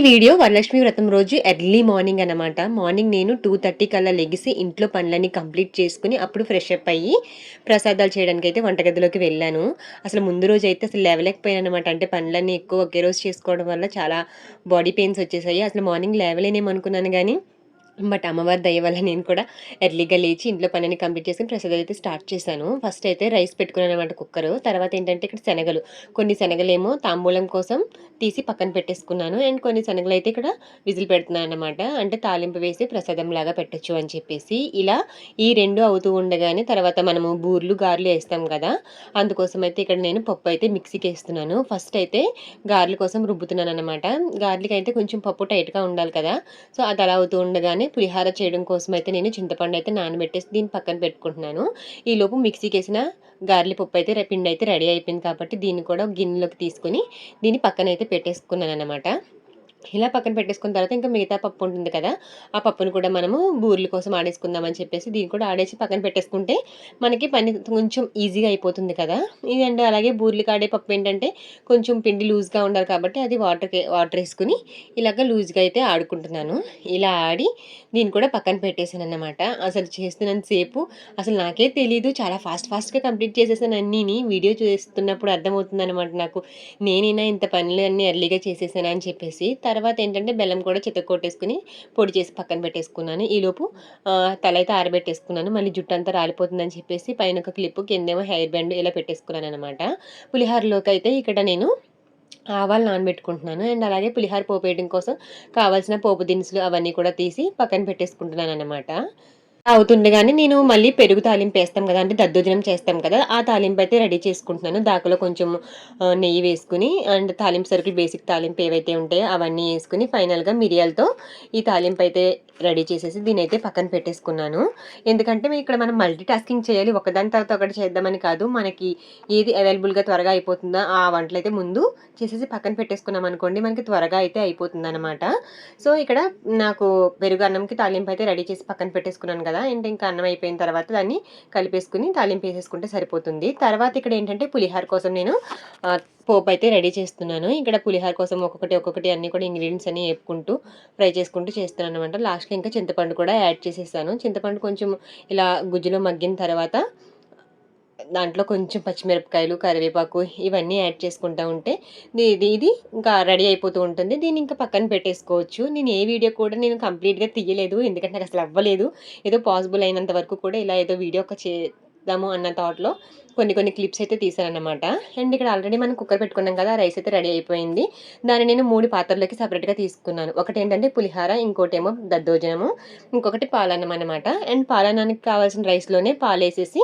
Video Varalakshmi వ్రతం రోజు early morning అనమాట. మార్నింగ్ నేను 2:30 కల్లా లెగిసి ఇంట్లో పనులన్నీ కంప్లీట్ చేసుకొని అప్పుడు ఫ్రెష్ అప్ అయ్యి ప్రసాదాలు చేయడానికైతే వంటగదిలోకి వెళ్ళాను. అసలు ముందు రోజైతే అసలు లేవలేకపోయాననమాట. అంటే పనులన్నీ ఎక్కువ ఒకే రోజు చేసుకోవడం వల్ల చాలా బాడీ పెయిన్స్ వచ్చేసాయి. అసలు మార్నింగ్ లేవలేనేమో అనుకున్నాను గానీ బట్ అమ్మవారి దయ వల్ల నేను కూడా ఎర్లీగా లేచి ఇంట్లో పనిని కంప్లీట్ చేసుకొని ప్రసాదం అయితే స్టార్ట్ చేశాను. ఫస్ట్ అయితే రైస్ పెట్టుకున్నాననమాట కుక్కరు. తర్వాత ఏంటంటే ఇక్కడ శనగలు, కొన్ని శనగలేమో తాంబూలం కోసం తీసి పక్కన పెట్టేసుకున్నాను. అండ్ కొన్ని శనగలు అయితే ఇక్కడ విజిల్ పెడుతున్నాను అనమాట. అంటే తాలింపు వేసి ప్రసాదం లాగా పెట్టొచ్చు అని చెప్పేసి. ఇలా ఈ రెండు అవుతూ ఉండగానే తర్వాత మనము బూర్లు గారెలు వేస్తాం కదా, అందుకోసం అయితే ఇక్కడ నేను పప్పు అయితే మిక్సీకి వేస్తున్నాను. ఫస్ట్ అయితే గారెల కోసం రుబ్బుతున్నాను అనమాట. గారెలకి అయితే కొంచెం పప్పు టైట్గా ఉండాలి కదా, సో అది అలా అవుతూ ఉండగానే పులిహార చేయడం కోసం అయితే నేను చింతపండు అయితే నానబెట్టేసి దీన్ని పక్కన పెట్టుకుంటున్నాను. ఈలోపు మిక్సీకి వేసిన గార్లి పప్పు అయితే పిండి అయితే రెడీ అయిపోయింది కాబట్టి దీన్ని కూడా గిన్నెలోకి తీసుకొని దీన్ని పక్కన అయితే పెట్టేసుకున్నాను అనమాట. ఇలా పక్కన పెట్టేసుకున్న తర్వాత ఇంకా మిగతా పప్పు ఉంటుంది కదా, ఆ పప్పును కూడా మనము బూరెల కోసం ఆడేసుకుందామని చెప్పేసి దీన్ని కూడా ఆడేసి పక్కన పెట్టేసుకుంటే మనకి పని కొంచెం ఈజీగా అయిపోతుంది కదా. ఇదండి అలాగే బూరెలకి ఆడే పప్పు ఏంటంటే కొంచెం పిండి లూజ్గా ఉండాలి కాబట్టి అది వాటర్ వేసుకుని ఇలాగ లూజ్గా అయితే ఆడుకుంటున్నాను. ఇలా ఆడి దీన్ని కూడా పక్కన పెట్టేసాను అన్నమాట. అసలు చేస్తున్నంతసేపు అసలు నాకే తెలీదు, చాలా ఫాస్ట్గా కంప్లీట్ చేసేసాను అన్నీని. వీడియో చూస్తున్నప్పుడు అర్థమవుతుంది అనమాట నాకు, నేనైనా ఇంత పనులు అన్నీ ఎర్లీగా చేసేసాను అని చెప్పేసి. తర్వాత ఏంటంటే బెల్లం కూడా చితక్కొట్టేసుకుని పొడి చేసి పక్కన పెట్టేసుకున్నాను. ఈలోపు తల అయితే ఆరబెట్టేసుకున్నాను. మళ్ళీ జుట్టు అంతా రాలిపోతుందని చెప్పేసి పైన ఒక క్లిప్, కిందేమో హెయిర్ బ్యాండ్ ఇలా పెట్టేసుకున్నాను అనమాట. పులిహోరలోకి అయితే ఇక్కడ నేను ఆవాలు నానబెట్టుకుంటున్నాను. అండ్ అలాగే పులిహోర పోపు వేయడం కోసం కావాల్సిన పోపు దినుసులు అవన్నీ కూడా తీసి పక్కన పెట్టేసుకుంటున్నాను అనమాట. అవుతుండగానే నేను మళ్ళీ పెరుగు తాలింపు వేస్తాం కదా, అంటే దద్దోజనం చేస్తాం కదా, ఆ తాలింపు అయితే రెడీ చేసుకుంటున్నాను. దాకలో కొంచెం నెయ్యి వేసుకుని అండ్ తాలింపు సరుకులు, బేసిక్ తాలింపు ఏవైతే ఉంటాయో అవన్నీ వేసుకుని ఫైనల్గా మిరియాలతో ఈ తాలింపు అయితే రెడీ చేసేసి దీని అయితే పక్కన పెట్టేసుకున్నాను. ఎందుకంటే ఇక్కడ మనం మల్టీ టాస్కింగ్ చేయాలి, ఒకదాని తర్వాత ఒకటి చేద్దామని కాదు. మనకి ఏది అవైలబుల్గా త్వరగా అయిపోతుందో ఆ వంటలు అయితే ముందు చేసేసి పక్కన పెట్టేసుకున్నాం అనుకోండి, మనకి త్వరగా అయితే అయిపోతుంది అనమాట. సో ఇక్కడ నాకు పెరుగు అన్నంకి తాలింపు అయితే రెడీ చేసి పక్కన పెట్టేసుకున్నాను కదా, అండ్ ఇంకా అన్నం అయిపోయిన తర్వాత దాన్ని కలిపేసుకుని తాలింపు వేసేసుకుంటే సరిపోతుంది. తర్వాత ఇక్కడ ఏంటంటే పులిహోర కోసం నేను పోపు అయితే రెడీ చేస్తున్నాను. ఇక్కడ పులిహోర కోసం ఒక్కొక్కటి అన్నీ కూడా ఇంగ్రీడియంట్స్ అన్ని వేపుకుంటూ ఫ్రై చేసుకుంటూ చేస్తున్నాను అనమాట. లాస్ట్లో ఇంకా చింతపండు కూడా యాడ్ చేసేసాను. చింతపండు కొంచెం ఇలా గుజ్జులో మగ్గిన తర్వాత దాంట్లో కొంచెం పచ్చిమిరపకాయలు, కరివేపాకు ఇవన్నీ యాడ్ చేసుకుంటూ ఉంటే ఇది ఇంకా రెడీ అయిపోతూ ఉంటుంది. దీన్ని ఇంకా పక్కన పెట్టేసుకోవచ్చు. నేను ఏ వీడియో కూడా నేను కంప్లీట్గా తీయలేదు, ఎందుకంటే నాకు అసలు అవ్వలేదు. ఏదో పాసిబుల్ అయినంత వరకు కూడా ఇలా ఏదో వీడియో చేద్దాము అన్న థాట్లో కొన్ని క్లిప్స్ అయితే తీసానన్నమాట. అండ్ ఇక్కడ ఆల్రెడీ మనం కుక్కర్ పెట్టుకున్నాం కదా, రైస్ అయితే రెడీ అయిపోయింది. దాన్ని నేను 3 పాత్రలకి సపరేట్గా తీసుకున్నాను. ఒకటి ఏంటంటే పులిహార, ఇంకోటేమో దద్దోజనము, ఇంకొకటి పాలన్నం అనమాట. అండ్ పాలన్నానికి కావాల్సిన రైస్లోనే పాలేసేసి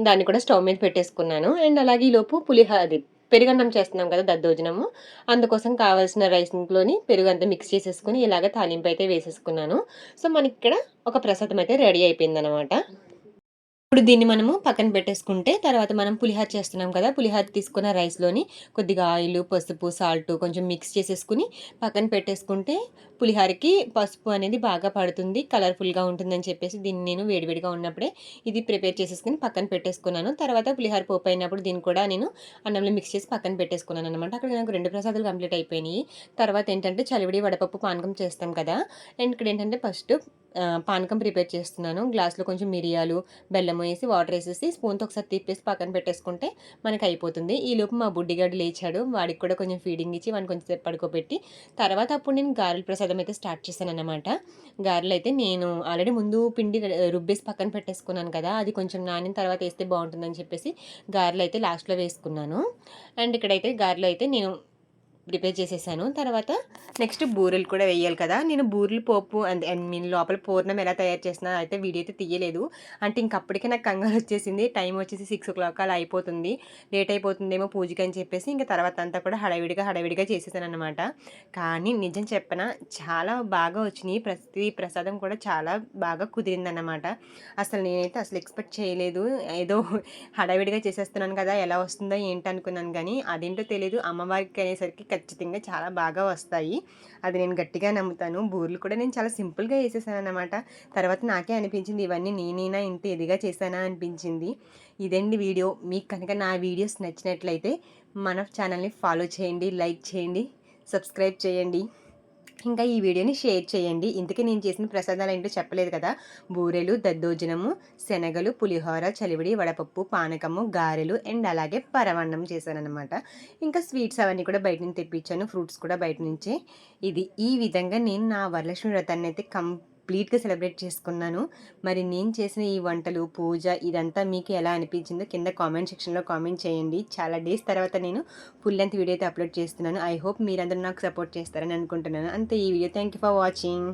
దాన్ని కూడా స్టవ్ మీద పెట్టేసుకున్నాను. అండ్ అలాగే ఈలోపు అది పెరుగన్నం చేస్తున్నాం కదా దద్దోజనము, అందుకోసం కావాల్సిన రైస్లోని పెరుగు అంతా మిక్స్ చేసేసుకుని ఇలాగ తాలింపు అయితే వేసేసుకున్నాను. సో మనకి ఇక్కడ ఒక ప్రసాదం అయితే రెడీ అయిపోయిందనమాట. ఇప్పుడు దీన్ని మనము పక్కన పెట్టేసుకుంటే తర్వాత మనం పులిహోర చేస్తున్నాం కదా, పులిహోర తీసుకున్న రైస్లోని కొద్దిగా ఆయిల్, పసుపు, సాల్ట్ కొంచెం మిక్స్ చేసేసుకుని పక్కన పెట్టేసుకుంటే పులిహోరకి పసుపు అనేది బాగా పడుతుంది, కలర్ఫుల్గా ఉంటుందని చెప్పేసి దీన్ని నేను వేడివేడిగా ఉన్నప్పుడే ఇది ప్రిపేర్ చేసేసుకుని పక్కన పెట్టేసుకున్నాను. తర్వాత పులిహోర పోపు అయినప్పుడు దీన్ని కూడా నేను అన్నంలో మిక్స్ చేసి పక్కన పెట్టేసుకున్నాను అనమాట. అక్కడ నాకు 2 ప్రసాదాలు కంప్లీట్ అయిపోయినాయి. తర్వాత ఏంటంటే చలివిడి వడపప్పు పానకం చేస్తాం కదా, అండ్ ఇక్కడ ఏంటంటే ఫస్ట్ పానకం ప్రిపేర్ చేస్తున్నాను. గ్లాస్లో కొంచెం మిరియాలు, బెల్లం వేసి వాటర్ వేసేసి స్పూన్తో ఒకసారి తిప్పేసి పక్కన పెట్టేసుకుంటే మనకి అయిపోతుంది. ఈలోపు మా బుడ్డిగాడు లేచాడు, వాడికి కూడా కొంచెం ఫీడింగ్ ఇచ్చి వాడిని కొంచెం సేపు పడుకోబెట్టి తర్వాత అప్పుడు నేను గారెల ప్రసాదం అయితే స్టార్ట్ చేశాను అనమాట. గారెలు అయితే నేను ఆల్రెడీ ముందు పిండి రుబ్బేసి పక్కన పెట్టేసుకున్నాను కదా, అది కొంచెం నానిన తర్వాత వేస్తే బాగుంటుందని చెప్పేసి గారెలు అయితే లాస్ట్లో వేసుకున్నాను. అండ్ ఇక్కడైతే గారెలు అయితే నేను ప్రిపేర్ చేసేసాను. తర్వాత నెక్స్ట్ బూరెలు కూడా వేయాలి కదా, నేను బూరెలు పోపు అండ్ మీన్ లోపల పూర్ణం ఎలా తయారు చేసినా అయితే వీడియో అయితే తీయలేదు. అంటే ఇంకప్పటికే నాకు కంగారు వచ్చేసింది, టైం వచ్చేసి 6 o'clock అలా అయిపోతుంది, లేట్ అయిపోతుందేమో పూజకి అని చెప్పేసి ఇంకా తర్వాత అంతా కూడా హడావిడిగా చేసేసాను అనమాట. కానీ నిజం చెప్పనా, చాలా బాగా వచ్చినాయి. ప్రతి ప్రసాదం కూడా చాలా బాగా కుదిరిందన్నమాట. నేనైతే అసలు ఎక్స్పెక్ట్ చేయలేదు. ఏదో హడావిడిగా చేసేస్తున్నాను కదా, ఎలా వస్తుందో ఏంటి అనుకున్నాను, కానీ అదేంటో తెలియదు, అమ్మవారికి అనేసరికి ఖచ్చితంగా చాలా బాగా వస్తాయి. అది నేను గట్టిగా నమ్ముతాను. బూరెలు కూడా నేను చాలా సింపుల్గా వేసేసాను అనమాట. తర్వాత నాకే అనిపించింది, ఇవన్నీ నేనైనా ఇంత ఇదిగా చేశానా అనిపించింది. ఇదండి వీడియో. మీకు కనుక నా వీడియోస్ నచ్చినట్లయితే మన ఛానల్ని ఫాలో చేయండి, లైక్ చేయండి, సబ్స్క్రైబ్ చేయండి. ఇంకా ఈ వీడియోని షేర్ చేయండి. ఇంతకీ నేను చేసిన ప్రసాదాలేంటో చెప్పలేదు కదా! బూరెలు, దద్దోజనము, శనగలు, పులిహోర, చలివిడి, వడపప్పు, పానకము, గారెలు అండ్ అలాగే పరమాన్నం చేశాననమాట. ఇంకా స్వీట్స్ అవన్నీ కూడా బయట నుంచి తెప్పించాను. ఫ్రూట్స్ కూడా బయట నుంచే. ఈ విధంగా నేను నా వరలక్ష్మి వ్రతాన్నయితే కంప్లీట్‌గా సెలబ్రేట్ చేసుకున్నాను. మరి నేను చేసిన ఈ వంటలు, పూజ ఇదంతా మీకు ఎలా అనిపించిందో కింద కామెంట్ సెక్షన్‌లో కామెంట్ చేయండి. చాలా డేస్ తర్వాత నేను ఫుల్ లెంత్ వీడియో అయితే అప్లోడ్ చేస్తున్నాను. ఐ హోప్ మీరందరూ నాకు సపోర్ట్ చేస్తారని అనుకుంటున్నాను. అంతే ఈ video. Thank you for watching.